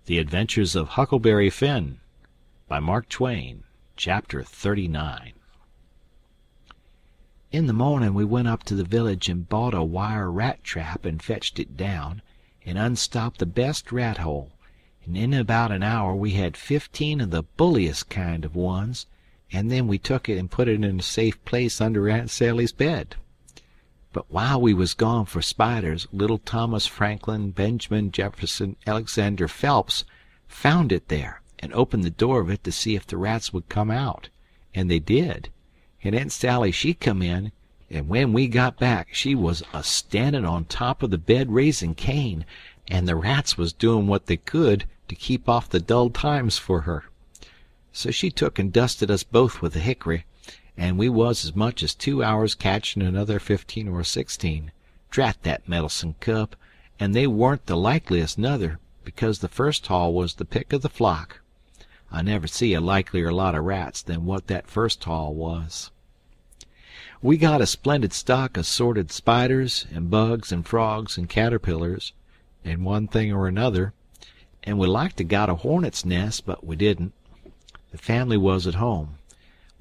The Adventures of Huckleberry Finn by Mark Twain. Chapter 39. In the morning we went up to the village and bought a wire rat trap and fetched it down, and unstopped the best rat hole, and in about an hour we had 15 of the bulliest kind of ones, and then we took it and put it in a safe place under Aunt Sally's bed. But while we was gone for spiders, little Thomas Franklin, Benjamin Jefferson, Alexander Phelps found it there and opened the door of it to see if the rats would come out, and they did. And Aunt Sally she come in, and when we got back she was a-standing on top of the bed raising Cain, and the rats was doing what they could to keep off the dull times for her. So she took and dusted us both with a hickory, and we was as much as 2 hours catching another 15 or 16. Drat that meddlesome cub, and they weren't the likeliest nuther, because the first haul was the pick of the flock. I never see a likelier lot of rats than what that first haul was. We got a splendid stock of sorted spiders and bugs and frogs and caterpillars and one thing or another, and we liked to got a hornet's nest, but we didn't. The family was at home.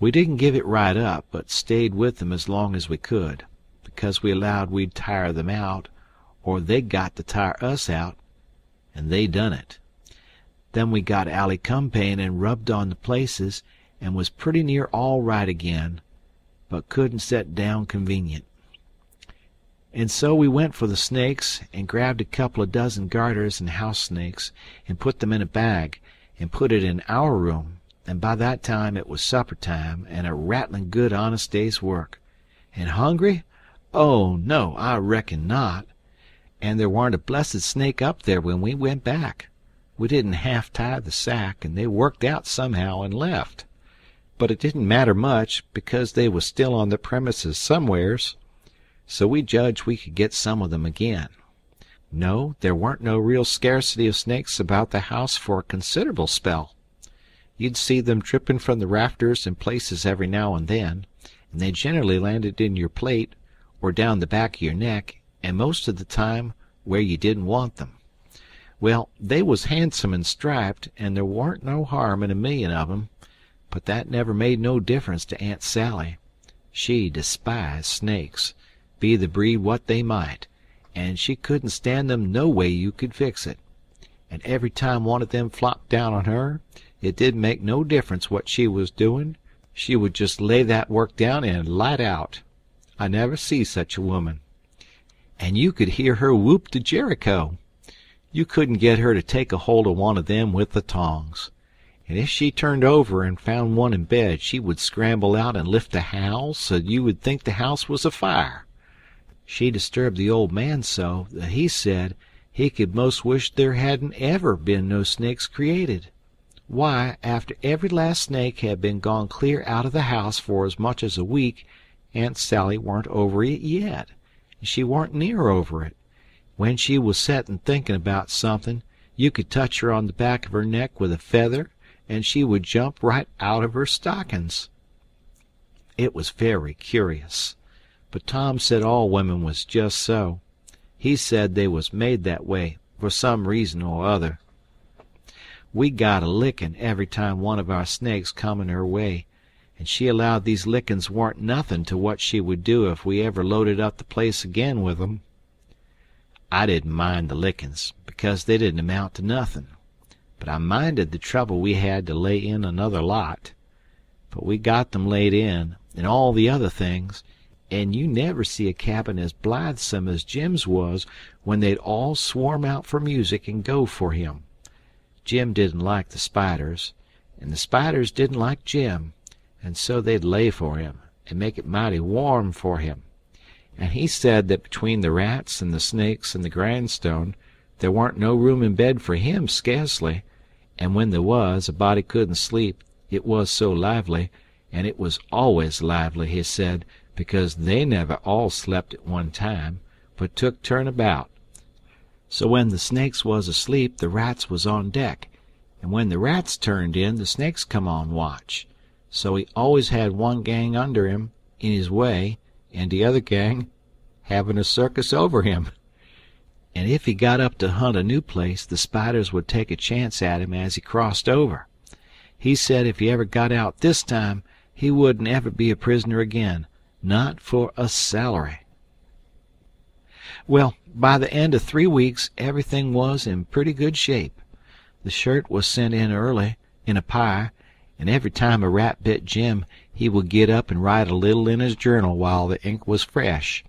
We didn't give it right up, but stayed with them as long as we could, because we allowed we'd tire them out, or they'd got to tire us out, and they done it. Then we got alicumbain and rubbed on the places, and was pretty near all right again, but couldn't set down convenient. And so we went for the snakes, and grabbed a couple of dozen garters and house snakes, and put them in a bag, and put it in our room. And by that time it was supper time, and a rattling good honest day's work. And hungry? Oh, no, I reckon not. And there warn't a blessed snake up there when we went back. We didn't half tie the sack, and they worked out somehow and left. But it didn't matter much, because they was still on the premises somewheres. So we judged we could get some of them again. No, there warn't no real scarcity of snakes about the house for a considerable spell. You'd see them trippin' from the rafters in places every now and then, and they generally landed in your plate or down the back of your neck, and most of the time where you didn't want them. Well, they was handsome and striped, and there warn't no harm in a million of 'em, but that never made no difference to Aunt Sally. She despised snakes, be the breed what they might, and she couldn't stand them no way you could fix it. And every time one of them flopped down on her, it didn't make no difference what she was doing. She would just lay that work down and light out. I never see such a woman. And you could hear her whoop to Jericho. You couldn't get her to take a hold of one of them with the tongs. And if she turned over and found one in bed, she would scramble out and lift a howl so you would think the house was afire. She disturbed the old man so that he said he could most wish there hadn't ever been no snakes created. Why, after every last snake had been gone clear out of the house for as much as a week, Aunt Sally warn't over it yet, and she warn't near over it. When she was settin' thinkin' about something, you could touch her on the back of her neck with a feather, and she would jump right out of her stockings. It was very curious, but Tom said all women was just so. He said they was made that way for some reason or other. We got a lickin' every time one of our snakes come in her way, and she allowed these lickin's warn't nothin' to what she would do if we ever loaded up the place again with 'em. I didn't mind the lickin's, because they didn't amount to nothin', but I minded the trouble we had to lay in another lot. But we got them laid in, and all the other things, and you never see a cabin as blithesome as Jim's was when they'd all swarm out for music and go for him. Jim didn't like the spiders, and the spiders didn't like Jim, and so they'd lay for him and make it mighty warm for him. And he said that between the rats and the snakes and the grindstone there warn't no room in bed for him scarcely, and when there was, a body couldn't sleep, it was so lively, and it was always lively, he said, because they never all slept at one time, but took turn about. So when the snakes was asleep, the rats was on deck, and when the rats turned in, the snakes come on watch. So he always had one gang under him in his way, and the other gang having a circus over him. and if he got up to hunt a new place, the spiders would take a chance at him as he crossed over. He said if he ever got out this time, he wouldn't ever be a prisoner again, not for a salary. Well, by the end of 3 weeks, everything was in pretty good shape. The shirt was sent in early, in a pie, and every time a rat bit Jim, he would get up and write a little in his journal while the ink was fresh.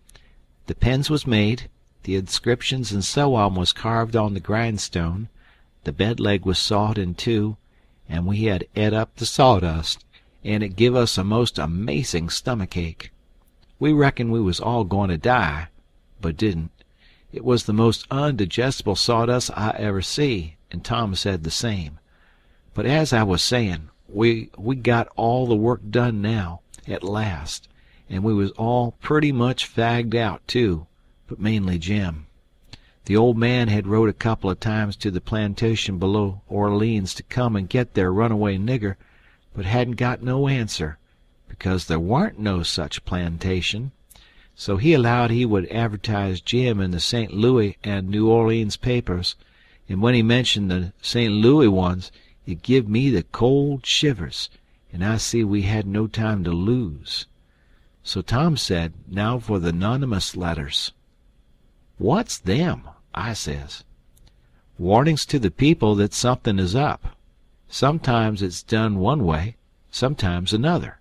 The pens was made, the inscriptions and so on was carved on the grindstone, the bed leg was sawed in two, and we had et up the sawdust, and it give us a most amazing stomach ache. We reckoned we was all going to die, but didn't. It was the most undigestible sawdust I ever see, and Tom said the same. But as I was saying, we got all the work done now, at last, and we was all pretty much fagged out, too, but mainly Jim. The old man had wrote a couple of times to the plantation below Orleans to come and get their runaway nigger, but hadn't got no answer, because there warn't no such plantation. So he allowed he would advertise Jim in the St. Louis and New Orleans papers, and when he mentioned the St. Louis ones, it give me the cold shivers, and I see we had no time to lose. So Tom said, now for the anonymous letters. What's them? I says. Warnings to the people that something is up. Sometimes it's done one way, sometimes another.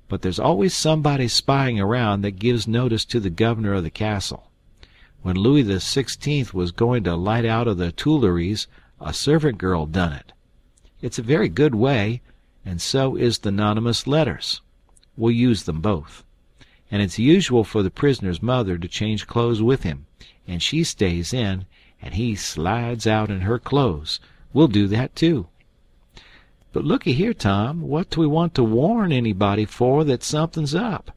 But there's always somebody spying around that gives notice to the governor of the castle. When Louis XVI was going to light out of the Tuileries, a servant girl done it. It's a very good way, and so is the anonymous letters. We'll use them both. And it's usual for the prisoner's mother to change clothes with him, and she stays in, and he slides out in her clothes. We'll do that, too. But looky here, Tom, what do we want to warn anybody for that something's up?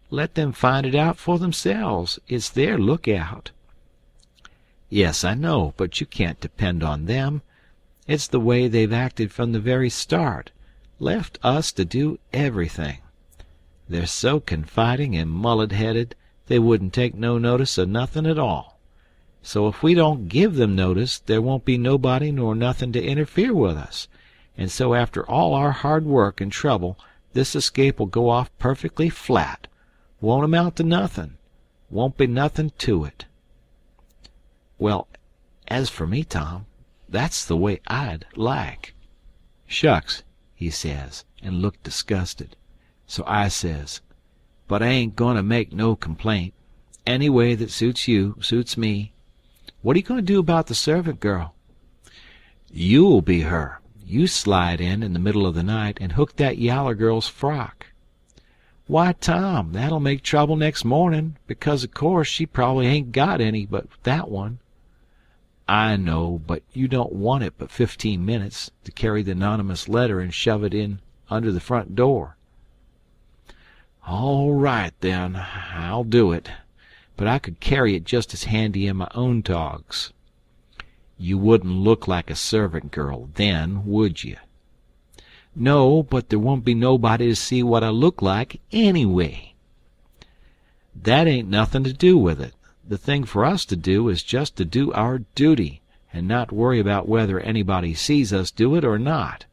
Let them find it out for themselves. It's their lookout. Yes, I know, but you can't depend on them. It's the way they've acted from the very start. Left us to do everything. They're so confiding and mullet-headed they wouldn't take no notice of nothing at all. So if we don't give them notice, there won't be nobody nor nothing to interfere with us. And so after all our hard work and trouble, this escape will go off perfectly flat. Won't amount to nothing. Won't be nothing to it. Well, as for me, Tom, that's the way I'd like. Shucks, he says, and looked disgusted. So I says, but I ain't going to make no complaint. Any way that suits you suits me. What are you going to do about the servant girl? You'll be her. You slide in the middle of the night and hook that yaller girl's frock. Why, Tom, that'll make trouble next morning, because of course she probably ain't got any but that one. I know, but you don't want it but 15 minutes to carry the anonymous letter and shove it in under the front door. All right, then, I'll do it, but I could carry it just as handy in my own togs. You wouldn't look like a servant girl then, would you? No, but there won't be nobody to see what I look like anyway. That ain't nothing to do with it. The thing for us to do is just to do our duty, and not worry about whether anybody sees us do it or not.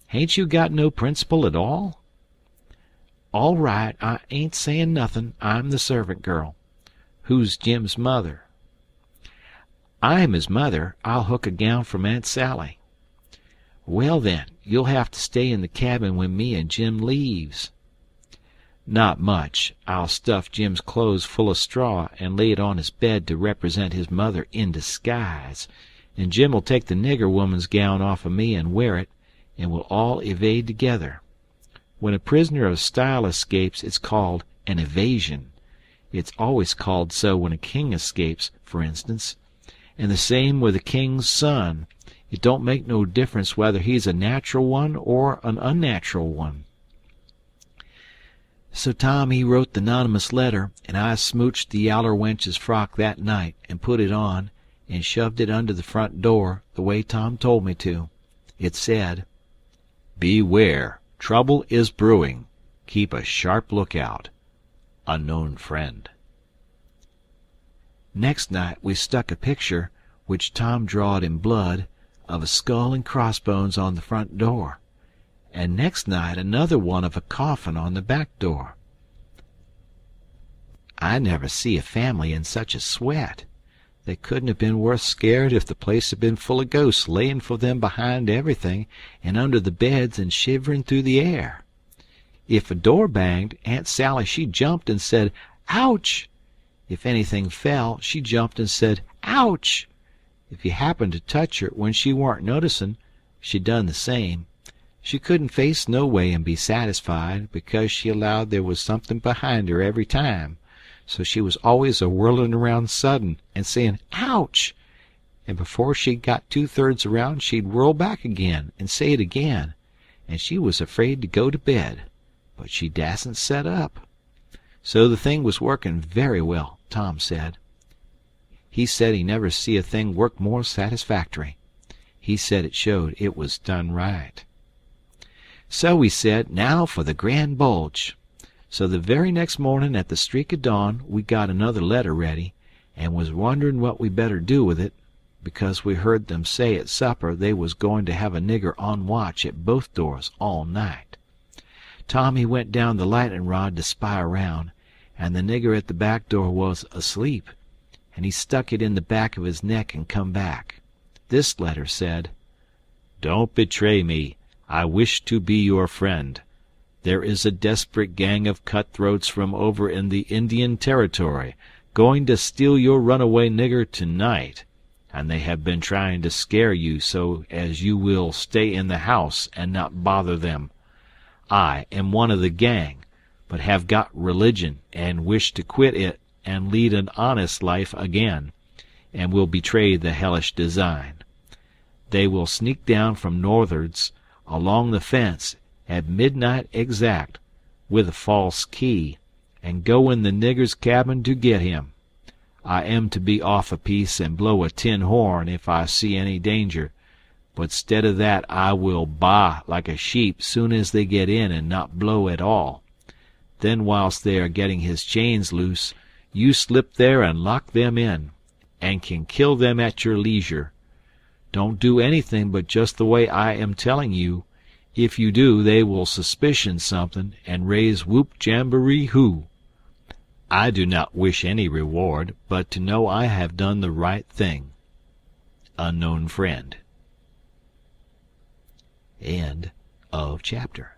Hain't you got no principle at all? All right, I ain't saying nothing. I'm the servant girl. Who's Jim's mother? I'm his mother. I'll hook a gown from Aunt Sally. Well, then, you'll have to stay in the cabin when me and Jim leaves. Not much. I'll stuff Jim's clothes full of straw and lay it on his bed to represent his mother in disguise, and Jim will take the nigger woman's gown off of me and wear it, and we'll all evade together. When a prisoner of style escapes, it's called an evasion. It's always called so when a king escapes, for instance. And the same with a king's son. It don't make no difference whether he's a natural one or an unnatural one. So Tom he wrote the anonymous letter, and I smooched the yaller wench's frock that night and put it on and shoved it under the front door the way Tom told me to. It said, "Beware. Trouble is brewing. Keep a sharp lookout. Unknown friend." Next night we stuck a picture, which Tom drawed in blood, of a skull and crossbones on the front door, and next night another one of a coffin on the back door. I never see a family in such a sweat. They couldn't have been worse scared if the place had been full of ghosts laying for them behind everything and under the beds and shivering through the air. If a door banged, Aunt Sally she jumped and said, "Ouch!" If anything fell, she jumped and said, "Ouch!" If you happened to touch her when she warn't noticin', she done the same. She couldn't face no way and be satisfied, because she allowed there was something behind her every time, so she was always a-whirling around sudden and saying, "Ouch!" and before she'd got 2/3 around she'd whirl back again and say it again, and she was afraid to go to bed, but she dasn't set up. So the thing was working very well, Tom said. He said he never see a thing work more satisfactory. He said it showed it was done right. So we said, now for the grand bulge. So the very next morning at the streak of dawn we got another letter ready, and was wondering what we better do with it, because we heard them say at supper they was going to have a nigger on watch at both doors all night. Tom he went down the lightning rod to spy around, and the nigger at the back door was asleep, and he stuck it in the back of his neck and come back. This letter said, "Don't betray me. I wish to be your friend. There is a desperate gang of cutthroats from over in the Indian Territory going to steal your runaway nigger tonight, and they have been trying to scare you so as you will stay in the house and not bother them. I am one of the gang, but have got religion and wish to quit it and lead an honest life again, and will betray the hellish design. They will sneak down from northards along the fence at midnight exact, with a false key, and go in the nigger's cabin to get him. I am to be off a piece and blow a tin horn if I see any danger, but 'stead of that I will baa like a sheep soon as they get in and not blow at all. Then whilst they are getting his chains loose, you slip there and lock them in, and can kill them at your leisure. Don't do anything but just the way I am telling you. If you do, they will suspicion something and raise whoop jamboree hoo. I do not wish any reward, but to know I have done the right thing. Unknown friend. End of chapter.